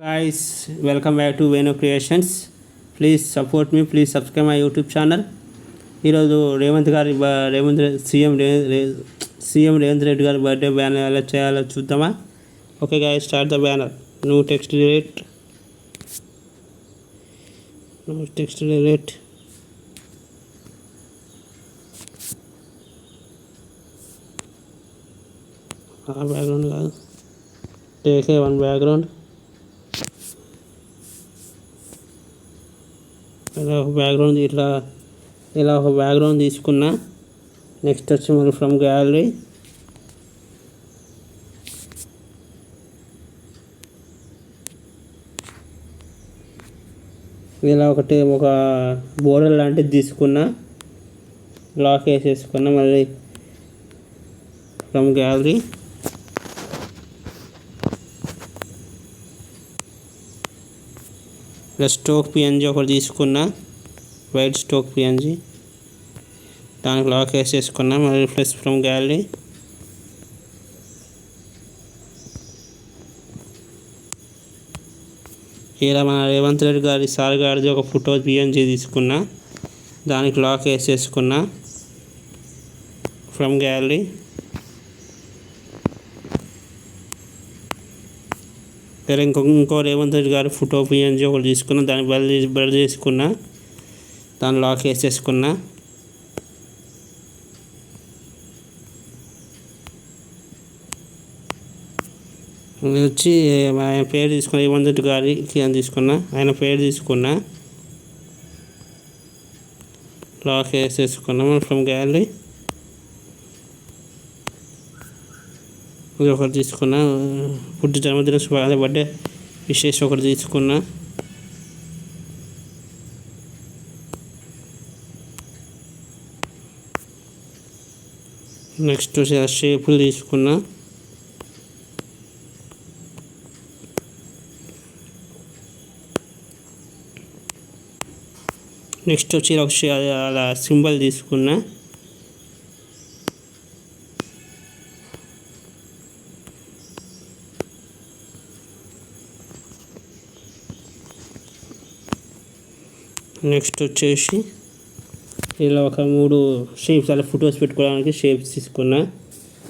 Guys, welcome back to Venu Creations. Please support me. Please subscribe my YouTube channel. ఈరోజు రేవంత్ గారి CM Revanth Reddy గారి birthday banner ఎలా చేయాలో చూద్దామా. Okay guys, start the banner. No text delete. Background కాదు, take one background. ఇలా ఒక background తీసుకున్నా. నెక్స్ట్ వచ్చి మనం ఫ్రమ్ గ్యాలరీ ఇలా ఒక బోర్డర్ లాంటిది తీసుకున్నా, లాక్ వేసేసుకున్నా. మళ్ళీ from gallery plus stroke PNG ఒకటి తీసుకున్నా, వైట్ స్టోక్ పిఎన్జీ, దానికి లాక్ వేసేసుకున్నా. మళ్ళీ ప్లస్ ఫ్రమ్ గ్యాలరీ ఇలా మన రేవంత్ రెడ్డి గారి సార్ గారిది ఒక ఫోటో పిఎన్జీ తీసుకున్నా, దానికి లాక్ వేసేసుకున్నా. ఫ్రమ్ గ్యాలరీ ఇంకో రేవంత్ రెడ్డి గారి ఫోటో పిఎన్జీ ఒకటి తీసుకున్నా, దాన్ని బెల్ చేసుకున్నా, దాన్ని లాక్ వేసేసుకున్నా. వచ్చి ఆయన పేరు తీసుకున్నా, రేవంత్ రెడ్డి గారికి అని తీసుకున్నా, ఆయన పేరు తీసుకున్నా, లాక్ వేసేసుకున్నా. ఫ్రమ్ గ్యాలరీ ఇది ఒకటి తీసుకున్నా, పుట్టి జన్మదిన అదే బర్త్డే విశేష ఒకటి తీసుకున్నా. నెక్స్ట్ షేపులు తీసుకున్నా. నెక్స్ట్ వచ్చి అలా సింబల్ తీసుకున్నా. నెక్స్ట్ వచ్చేసి ఇలా ఒక 3 షేప్స్ అలా ఫొటోస్ పెట్టుకోవడానికి షేప్స్ తీసుకున్నా.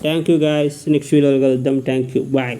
థ్యాంక్ యూ గాయస్, నెక్స్ట్ వీడియోలో కలుద్దాం. Thank you, bye.